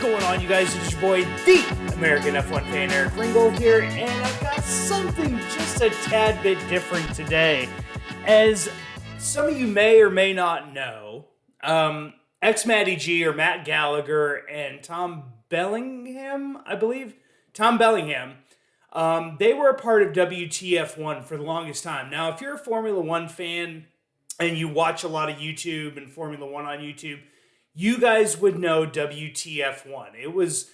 going on, you guys? It's your boy, the American F1 fan, Eric Ringgold here, and I've got something just a tad bit different today. As some of you may or may not know, Matty G, or Matt Gallagher, and Tom Bellingham, I believe, Tom Bellingham, they were a part of WTF1 for the longest time. Now, if you're a Formula One fan and you watch a lot of YouTube and Formula One on YouTube, you guys would know WTF1. It was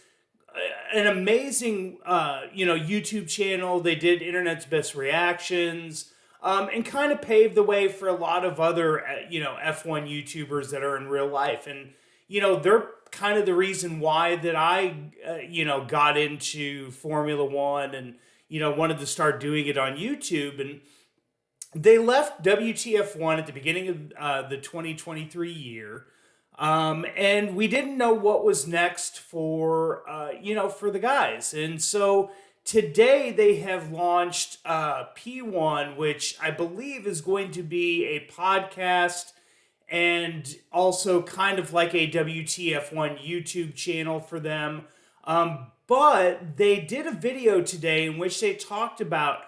an amazing, YouTube channel. They did Internet's Best Reactions, and kind of paved the way for a lot of other, F1 YouTubers that are in real life. And, they're kind of the reason why that I, got into Formula One and, wanted to start doing it on YouTube. And they left WTF1 at the beginning of the 2023 year. And we didn't know what was next for the guys. And so today they have launched P1, which I believe is going to be a podcast and also kind of like a WTF1 YouTube channel for them. But they did a video today in which they talked about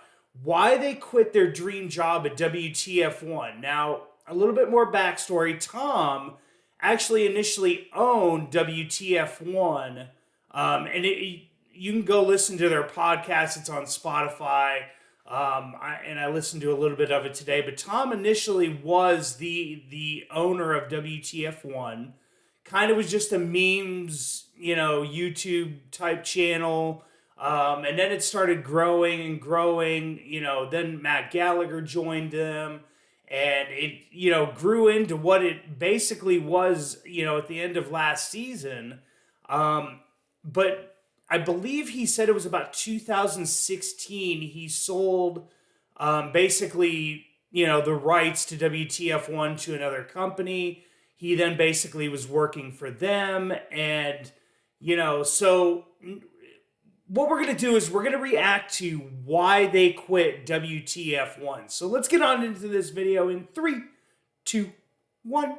why they quit their dream job at WTF1. Now, a little bit more backstory. Tom actually initially owned WTF1, and you can go listen to their podcast. It's on Spotify, I listened to a little bit of it today. But Tom initially was the owner of WTF1. Kind of was just a memes, YouTube type channel, and then it started growing and growing. Then Matt Gallagher joined them. And it, grew into what it basically was, at the end of last season. But I believe he said it was about 2016 he sold basically, the rights to WTF1 to another company. He then basically was working for them. And, so what we're going to do is we're going to react to why they quit WTF1. So let's get on into this video in 3, 2, 1.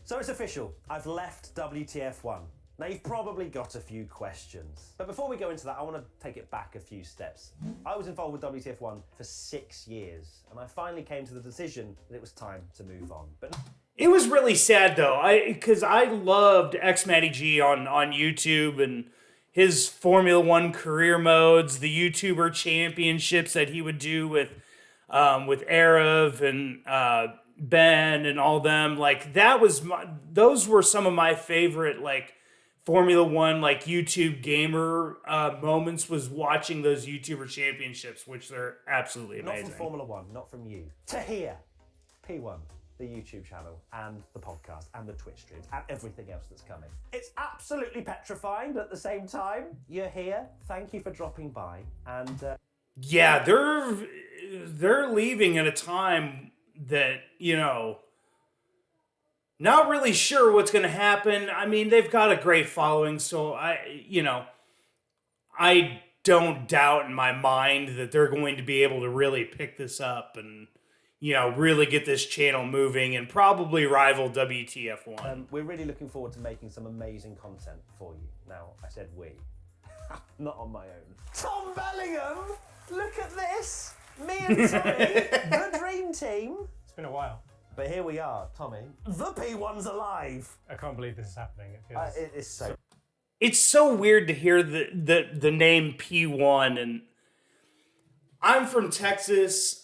So it's official. I've left WTF1. Now you've probably got a few questions. But before we go into that, I want to take it back a few steps. I was involved with WTF1 for 6 years, and I finally came to the decision that it was time to move on. But it was really sad though, because I loved Matty G on YouTube and his Formula One career modes, the YouTuber championships that he would do with Arav and Ben and all them. Like those were some of my favorite Formula One YouTube gamer moments, was watching those YouTuber championships, which they're absolutely amazing. Not from Formula One, not from you. To here, P1. The YouTube channel and the podcast and the Twitch streams and everything else that's coming. It's absolutely petrifying, but at the same time, you're here. Thank you for dropping by. And yeah, they're leaving at a time that, not really sure what's going to happen. I mean, they've got a great following, so I don't doubt in my mind that they're going to be able to really pick this up and really get this channel moving and probably rival WTF1. We're really looking forward to making some amazing content for you. Now, I said we, not on my own. Tom Bellingham, look at this. Me and Tommy, the dream team. It's been a while. But here we are, Tommy. The P1's alive. I can't believe this is happening. It is so. It's so weird to hear the name P1, and I'm from Texas,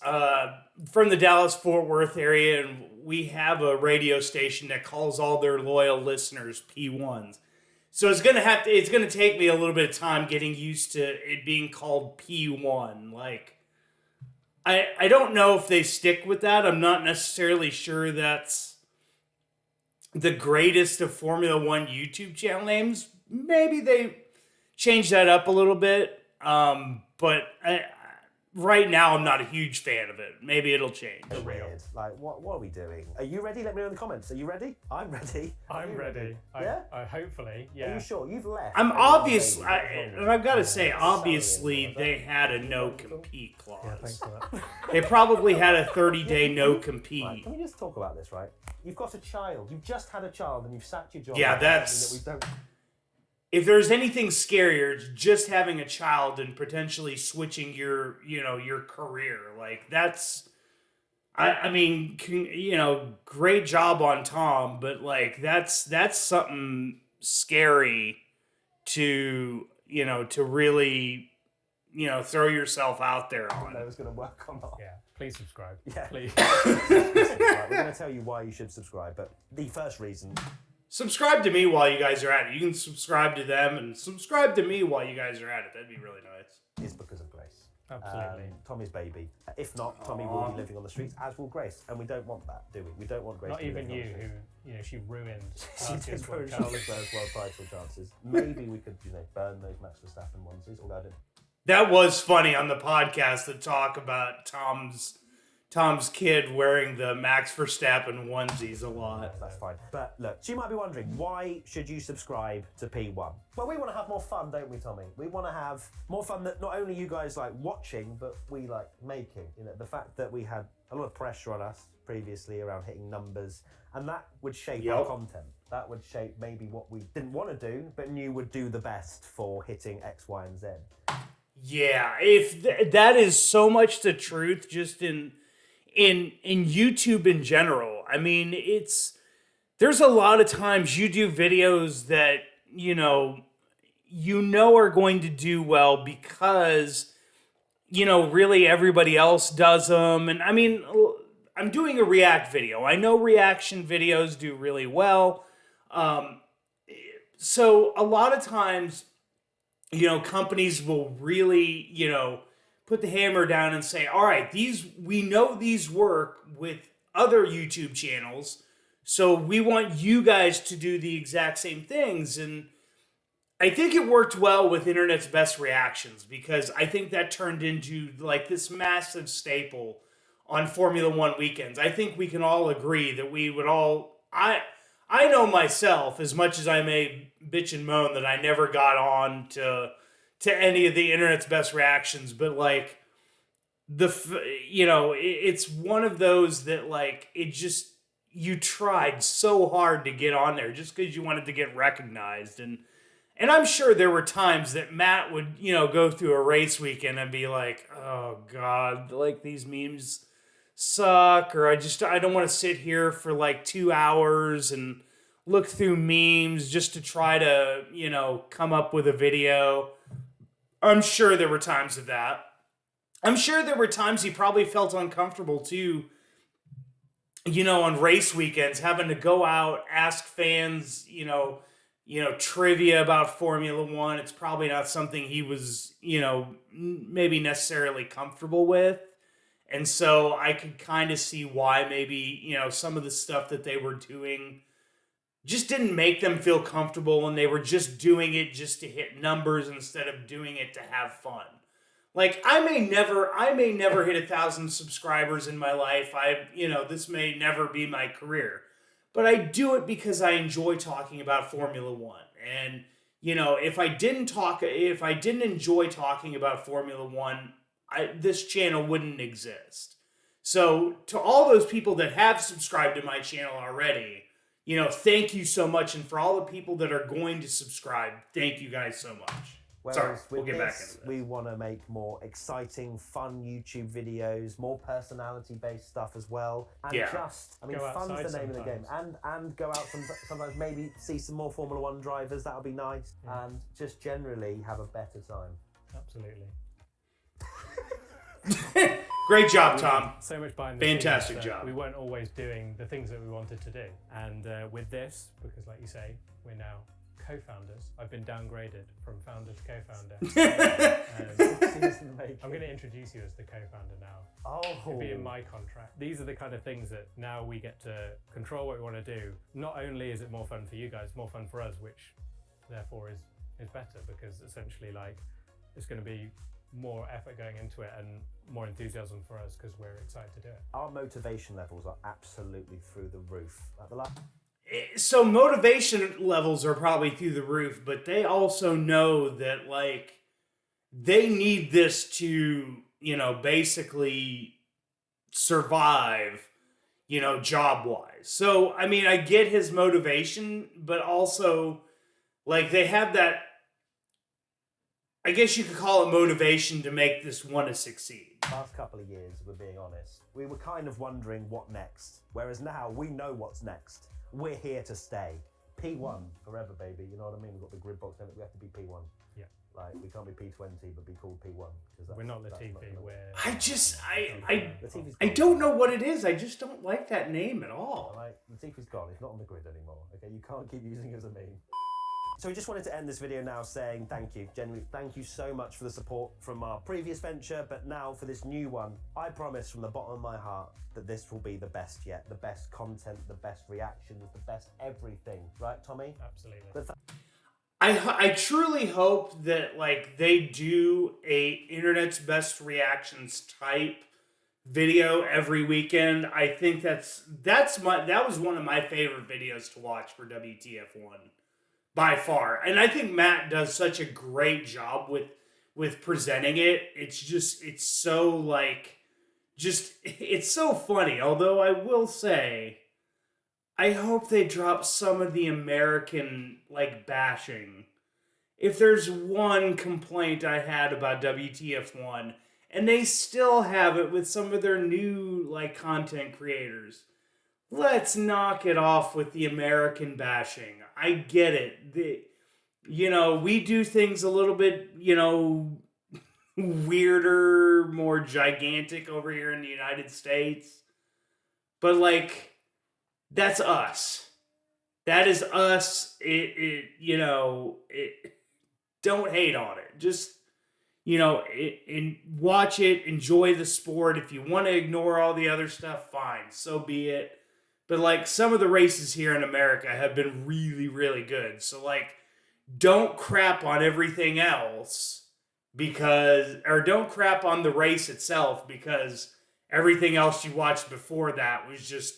from the Dallas-Fort Worth area, and we have a radio station that calls all their loyal listeners P1s. So it's gonna take me a little bit of time getting used to it being called P1. I don't know if they stick with that. I'm not necessarily sure that's the greatest of Formula One YouTube channel names. Maybe they change that up a little bit, but right now, I'm not a huge fan of it. Maybe it'll change. Weird. What are we doing? Are you ready? Let me know in the comments. Are you ready? I'm ready. I'm ready. Yeah? Hopefully, yeah. Are you sure? You've left. I'm obvious, and I've got to say, obviously, they had a no-compete clause. Yeah, thanks for that. They probably had a 30-day no-compete. Right, can we just talk about this, right? You've got a child. You've just had a child, and you've sacked your job. Yeah, that's... That we don't... if there's anything scarier, it's just having a child and potentially switching your career. Like that's, I mean, great job on Tom, but like that's something scary to really, throw yourself out there I didn't know it on. was going to work or not. Yeah, please subscribe. Yeah. Please. Right, we're going to tell you why you should subscribe, but the first reason Subscribe to me while you guys are at it. You can subscribe to them and subscribe to me while you guys are at it. That'd be really nice. is because of Grace. Absolutely. Tommy's baby. If not, Tommy will be living on the streets, as will Grace, and we don't want that, do we? We don't want Grace Not to be even living you, on the streets. who she ruined. She last did year's ruin World Cup. Charles Berg's world title chances. Maybe we could, burn those Max Verstappen onesies, although I didn't. That was funny on the podcast to talk about Tom's kid wearing the Max Verstappen onesies a lot. That's fine. But look, so you might be wondering, why should you subscribe to P1? Well, we want to have more fun, don't we, Tommy? We want to have more fun that not only you guys like watching, but we like making. The fact that we had a lot of pressure on us previously around hitting numbers, and that would shape our Yep. content. That would shape maybe what we didn't want to do, but knew would do the best for hitting X, Y, and Z. Yeah, if that is so much the truth, just in YouTube in general. I mean, there's a lot of times you do videos that are going to do well because really everybody else does them. And I mean, I'm doing a react video. I know reaction videos do really well. So a lot of times, companies will really, put the hammer down and say, all right, we know these work with other YouTube channels, so we want you guys to do the exact same things. And I think it worked well with Internet's Best Reactions, because I think that turned into like this massive staple on Formula One weekends. I think we can all agree that we would all, I know myself, as much as I may bitch and moan that I never got on to any of the Internet's Best Reactions, but like it's one of those that like it just, you tried so hard to get on there just because you wanted to get recognized. And I'm sure there were times that Matt would go through a race weekend and be like, oh god, like these memes suck, or I don't want to sit here for like 2 hours and look through memes just to try to come up with a video. I'm sure there were times of that. I'm sure there were times he probably felt uncomfortable too, on race weekends, having to go out, ask fans, trivia about Formula One. It's probably not something he was, maybe necessarily comfortable with. And so I could kind of see why maybe, some of the stuff that they were doing just didn't make them feel comfortable, and they were just doing it just to hit numbers instead of doing it to have fun. Like, I may never hit 1,000 subscribers in my life. This may never be my career, but I do it because I enjoy talking about Formula One. And, if I didn't enjoy talking about Formula One, this channel wouldn't exist. So to all those people that have subscribed to my channel already, thank you so much. And for all the people that are going to subscribe, thank you guys so much. Whereas Sorry, we'll with get back this, into this. we want to make more exciting, fun YouTube videos, more personality-based stuff as well. And Yeah. fun's Go the outside name of the game. And go out sometimes, maybe see some more Formula One drivers, that'll be nice. Yeah. And just generally have a better time. Absolutely. Great job, Tom. So much behind the Fantastic scenes, job. We weren't always doing the things that we wanted to do. And with this, because like you say, we're now co-founders. I've been downgraded from founder to co-founder. I'm going to introduce you as the co-founder now. Oh. It'll be in my contract. These are the kind of things that now we get to control what we want to do. Not only is it more fun for you guys, more fun for us, which therefore is better, because essentially like it's going to be more effort going into it and more enthusiasm for us because we're excited to do it. Our motivation levels are absolutely through the roof. At the last So motivation levels are probably through the roof, but they also know that like they need this to, basically survive, job wise. So, I mean, I get his motivation, but also Like, they have that, I guess you could call it motivation to make this one a succeed. Last couple of years, we're being honest, we were kind of wondering what next. Whereas now, we know what's next. We're here to stay. P1 forever, baby. You know what I mean? We've got the grid box now. We have to be P1. Yeah. Like, we can't be P20, but be called P1. We're not Latifi. I don't know what it is. I just don't like that name at all. Like, Latifi's gone. He's not on the grid anymore. Okay, you can't keep using it as a meme. So we just wanted to end this video now saying thank you. Genuinely, thank you so much for the support from our previous venture, but now for this new one. I promise from the bottom of my heart that this will be the best yet. The best content, the best reactions, the best everything. Right, Tommy? Absolutely. I truly hope that, like, they do a internet's best reactions type video every weekend. I think that was one of my favorite videos to watch for WTF1 by far. And I think Matt does such a great job with presenting it. It's so funny. Although I will say, I hope they drop some of the American, like, bashing. If there's one complaint I had about WTF1, and they still have it with some of their new, like, content creators, let's knock it off with the American bashing. I get it. We do things a little bit, weirder, more gigantic over here in the United States. But, like, that's us. That is us. Don't hate on it. Just, watch it, enjoy the sport. If you want to ignore all the other stuff, fine, so be it. But, like, some of the races here in America have been really, really good. So, like, don't crap on everything else don't crap on the race itself because everything else you watched before that was just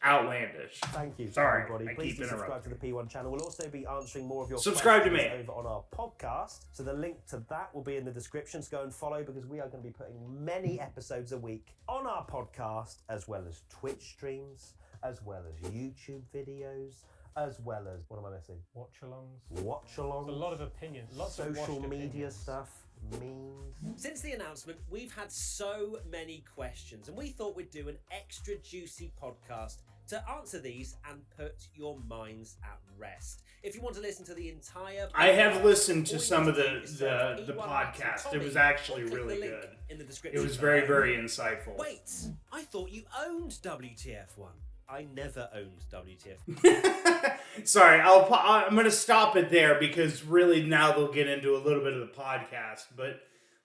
outlandish. Thank you, Sorry, everybody. I Please keep do subscribe to interrupting. the P1 channel. We'll also be answering more of your Subscribe to questions me over on our podcast. So the link to that will be in the description. So go and follow because we are going to be putting many episodes a week on our podcast, as well as Twitch streams, as well as YouTube videos, as well as, what am I missing? Watch-alongs. A lot of opinions. Lots of social washed media opinions. stuff. Memes. Since the announcement, we've had so many questions, and we thought we'd do an extra juicy podcast to answer these and put your minds at rest. If you want to listen to the entire podcast, I have listened to all you some need of to do is search the P1 podcast. Tommy It was actually or click really the link good. in the description. It was very, very insightful. Wait, I thought you owned WTF1. I never owned WTF1. Sorry, I'm going to stop it there because really now they'll get into a little bit of the podcast. But,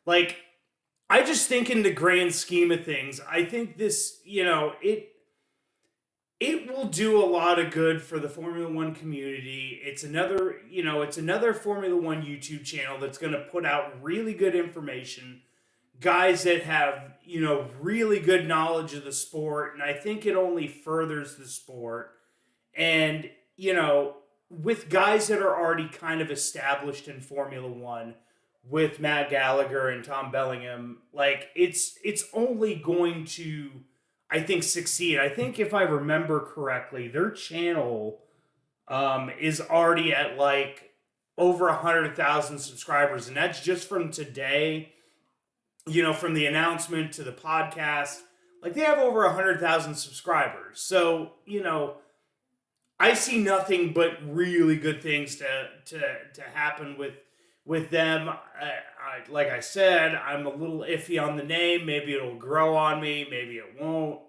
like, I just think in the grand scheme of things, I think this, it will do a lot of good for the Formula One community. It's another Formula One YouTube channel that's going to put out really good information. Guys that have, really good knowledge of the sport. And I think it only furthers the sport. And, with guys that are already kind of established in Formula One, with Matt Gallagher and Tom Bellingham, like, it's only going to, I think, succeed. I think if I remember correctly, their channel is already at, like, over 100,000 subscribers. And that's just from today. From the announcement to the podcast, like, they have over 100,000 subscribers. So, I see nothing but really good things to happen with them. Like I said, I'm a little iffy on the name. Maybe it'll grow on me. Maybe it won't.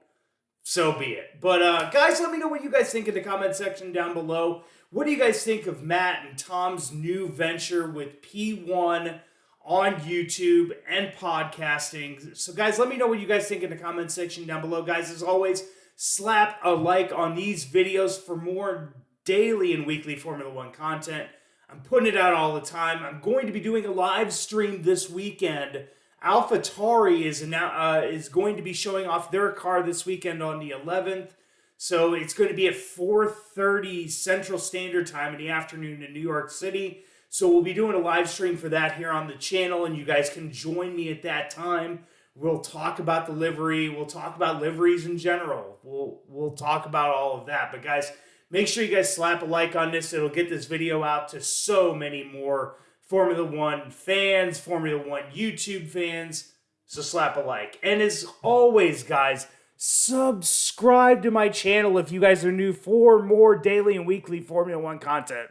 So be it. But guys, let me know what you guys think in the comment section down below. What do you guys think of Matt and Tom's new venture with P1 on YouTube and podcasting? So guys, let me know what you guys think in the comment section down below. Guys, as always, slap a like on these videos for more daily and weekly Formula One content. I'm putting it out all the time. I'm going to be doing a live stream this weekend. AlphaTauri is going to be showing off their car this weekend on the 11th. So it's going to be at 4:30 Central Standard Time in the afternoon in New York City. So we'll be doing a live stream for that here on the channel, and you guys can join me at that time. We'll talk about the livery. We'll talk about liveries in general. We'll talk about all of that. But guys, Make sure you guys slap a like on this. It'll get this video out to so many more Formula One fans, Formula One YouTube fans. So slap a like. And as always, guys, subscribe to my channel if you guys are new for more daily and weekly Formula One content.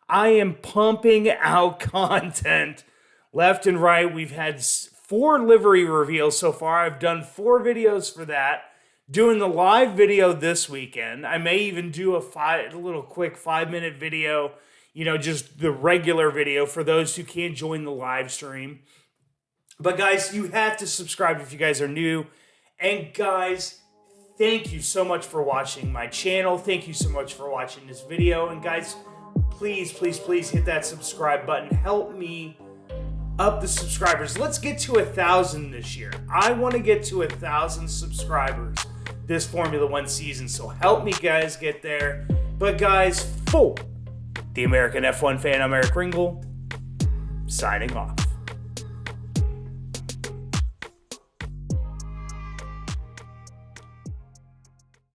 I am pumping out content left and right. We've had 4 livery reveals so far. I've done 4 videos for that. Doing the live video this weekend. I may even do a little quick 5-minute video, just the regular video for those who can't join the live stream. But guys, you have to subscribe if you guys are new. And guys, thank you so much for watching my channel. Thank you so much for watching this video. And guys, please, please, please hit that subscribe button. Help me up the subscribers. Let's get to 1,000 this year. I want to get to 1,000 subscribers this Formula One season, so help me guys get there. But guys, for the American F1 fan, I'm Eric Ringel, signing off.